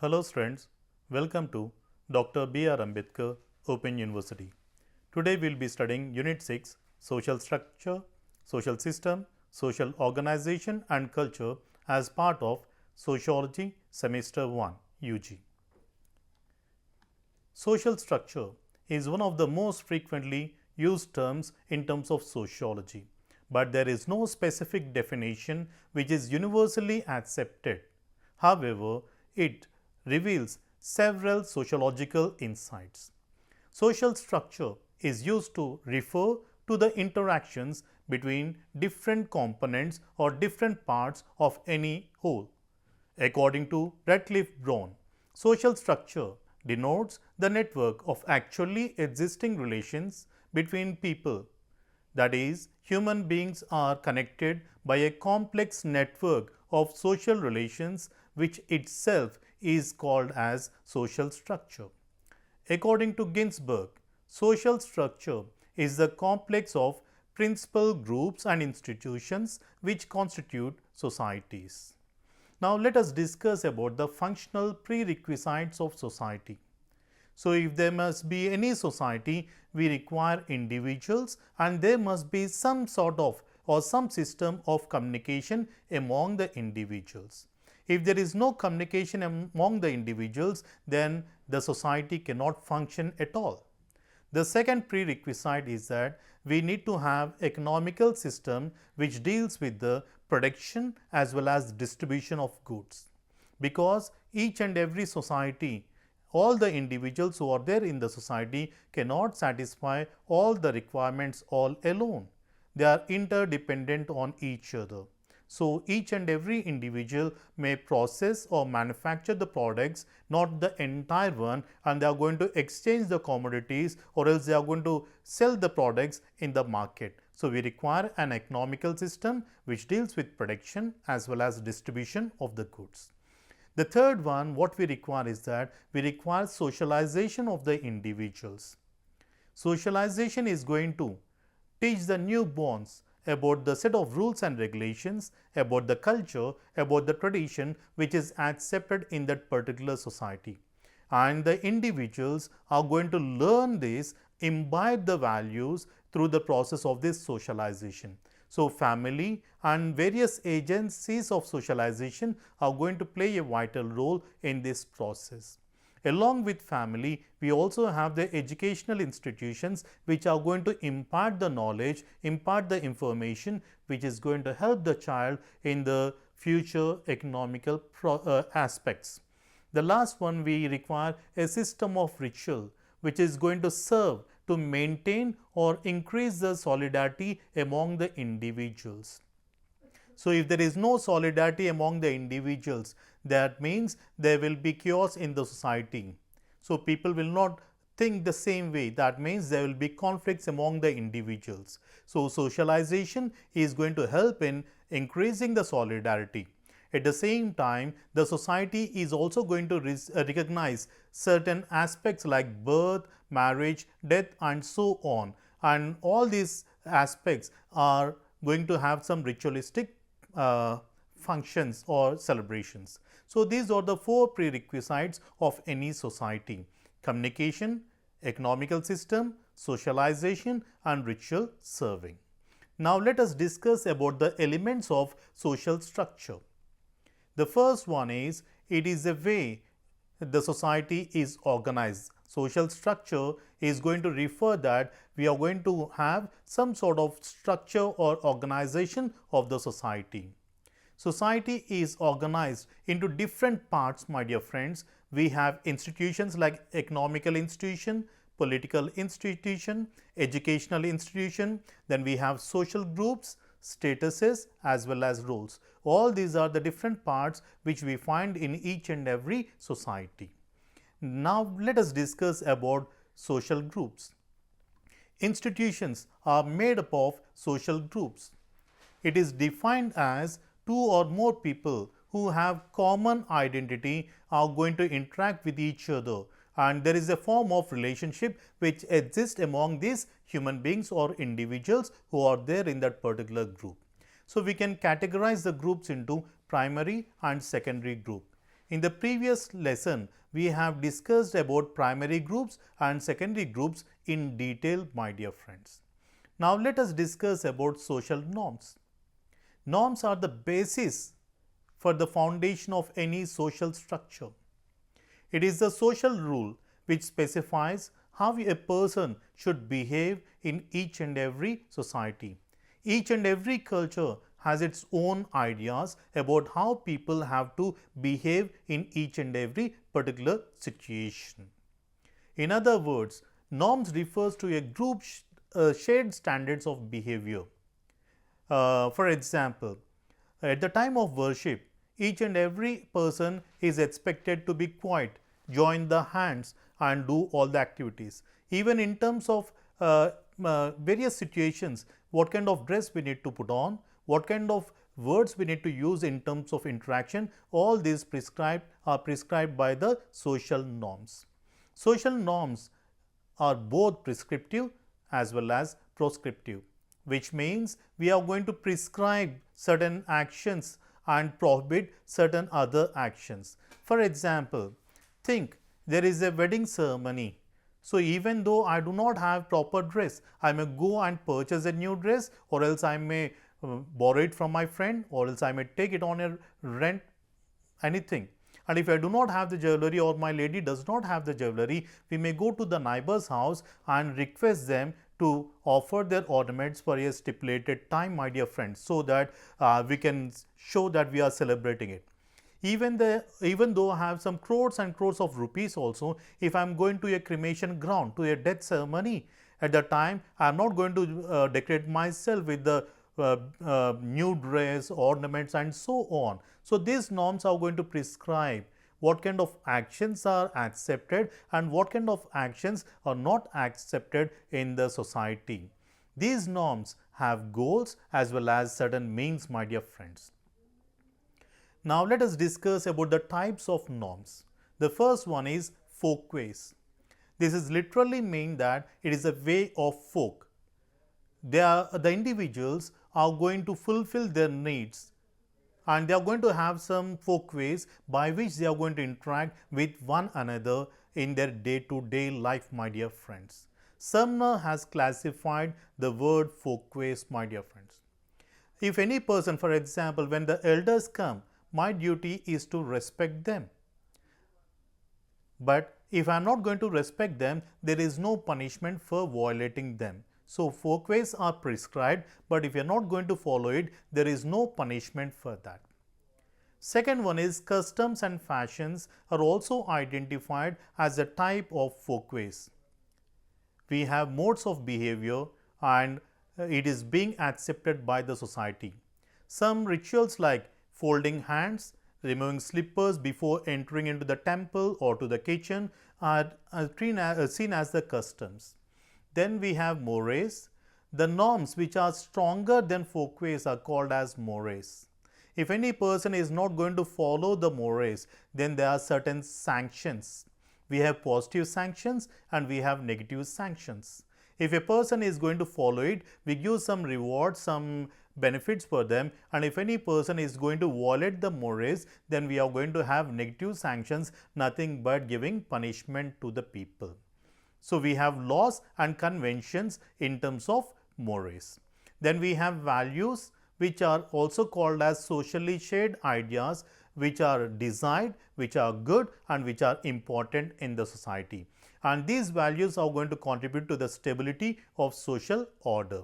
Hello students, welcome to Dr. B.R. Ambedkar Open University. Today we will be studying Unit 6 Social Structure, Social System, Social Organization and Culture as part of Sociology Semester 1 UG. Social structure is one of the most frequently used terms in terms of sociology, but there is no specific definition which is universally accepted. However, it reveals several sociological insights. Social structure is used to refer to the interactions between different components or different parts of any whole. According to BRAOU, social structure denotes the network of actually existing relations between people. That is, human beings are connected by a complex network of social relations which itself is called as social structure. According to Ginsberg, social structure is the complex of principal groups and institutions which constitute societies. Now let us discuss about the functional prerequisites of society. So if there must be any society, we require individuals and there must be some sort of or some system of communication among the individuals. If there is no communication among the individuals, then the society cannot function at all. The second prerequisite is that we need to have economical system which deals with the production as well as distribution of goods, because each and every society, all the individuals who are there in the society cannot satisfy all the requirements all alone. They are interdependent on each other. So, each and every individual may process or manufacture the products, not the entire one, and they are going to exchange the commodities or else they are going to sell the products in the market. So, we require an economical system which deals with production as well as distribution of the goods. The third one, what we require is that we require socialization of the individuals. Socialization is going to teach the newborns about the set of rules and regulations, about the culture, about the tradition which is accepted in that particular society. And the individuals are going to learn this, imbibe the values through the process of this socialization. So, family and various agencies of socialization are going to play a vital role in this process. Along with family, we also have the educational institutions which are going to impart the knowledge, impart the information which is going to help the child in the future economical aspects. The last one, we require a system of ritual which is going to serve to maintain or increase the solidarity among the individuals. So, if there is no solidarity among the individuals, that means there will be chaos in the society. So, people will not think the same way, that means there will be conflicts among the individuals. So, socialization is going to help in increasing the solidarity. At the same time, the society is also going to recognize certain aspects like birth, marriage, death and so on, and all these aspects are going to have some ritualistic functions or celebrations. So, these are the four prerequisites of any society: communication, economical system, socialization and ritual serving. Now, let us discuss about the elements of social structure. The first one is, it is a way the society is organized. Social structure is going to refer that we are going to have some sort of structure or organization of the society. Society is organized into different parts, my dear friends. We have institutions like economical institution, political institution, educational institution, then we have social groups, statuses as well as roles. All these are the different parts which we find in each and every society. Now, let us discuss about social groups. Institutions are made up of social groups. It is defined as two or more people who have common identity are going to interact with each other, and there is a form of relationship which exists among these human beings or individuals who are there in that particular group. So, we can categorize the groups into primary and secondary group. In the previous lesson, we have discussed about primary groups and secondary groups in detail, my dear friends. Now let us discuss about social norms. Norms are the basis for the foundation of any social structure. It is the social rule which specifies how a person should behave in each and every society. Each and every culture has its own ideas about how people have to behave in each and every particular situation. In other words, norms refers to a group shared standards of behavior. For example, at the time of worship, each and every person is expected to be quiet, join the hands and do all the activities. Even in terms of various situations, what kind of dress we need to put on, what kind of words we need to use in terms of interaction, all these are prescribed by the social norms. Social norms are both prescriptive as well as prescriptive, which means we are going to prescribe certain actions and prohibit certain other actions. For example, think there is a wedding ceremony. So, even though I do not have proper dress, I may go and purchase a new dress, or else I may borrow it from my friend, or else I may take it on a rent, anything. And if I do not have the jewelry or my lady does not have the jewelry, we may go to the neighbor's house and request them to offer their ornaments for a stipulated time, my dear friends, so that we can show that we are celebrating it. Even though I have some crores and crores of rupees also, if I am going to a cremation ground, to a death ceremony, at the time I am not going to decorate myself with the new dress, ornaments and so on. So, these norms are going to prescribe what kind of actions are accepted and what kind of actions are not accepted in the society. These norms have goals as well as certain means, my dear friends. Now, let us discuss about the types of norms. The first one is folkways. This is literally mean that it is a way of folk. The individuals are going to fulfill their needs and they are going to have some folkways by which they are going to interact with one another in their day-to-day life, my dear friends. Sumner has classified the word folkways, my dear friends. If any person, for example, when the elders come, my duty is to respect them. But if I am not going to respect them, there is no punishment for violating them. So, folkways are prescribed, but if you are not going to follow it, there is no punishment for that. Second one is customs and fashions are also identified as a type of folkways. We have modes of behavior and it is being accepted by the society. Some rituals like folding hands, removing slippers before entering into the temple or to the kitchen are seen as the customs. Then we have mores. The norms which are stronger than folkways are called as mores. If any person is not going to follow the mores, then there are certain sanctions. We have positive sanctions and we have negative sanctions. If a person is going to follow it, we give some rewards, some benefits for them, and if any person is going to violate the mores, then we are going to have negative sanctions, nothing but giving punishment to the people. So, we have laws and conventions in terms of mores. Then we have values which are also called as socially shared ideas which are desired, which are good and which are important in the society. And these values are going to contribute to the stability of social order.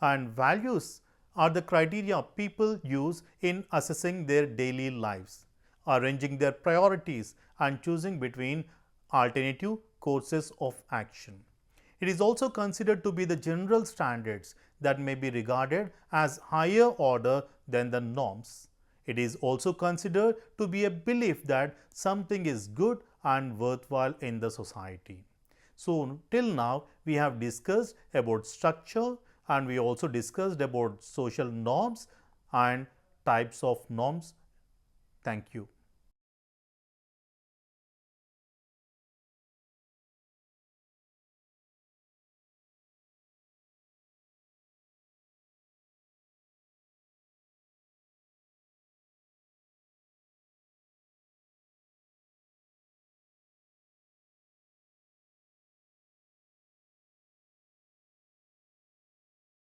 And values are the criteria people use in assessing their daily lives, arranging their priorities and choosing between alternative courses of action. It is also considered to be the general standards that may be regarded as higher order than the norms. It is also considered to be a belief that something is good and worthwhile in the society. So, till now we have discussed about structure and we also discussed about social norms and types of norms. Thank you.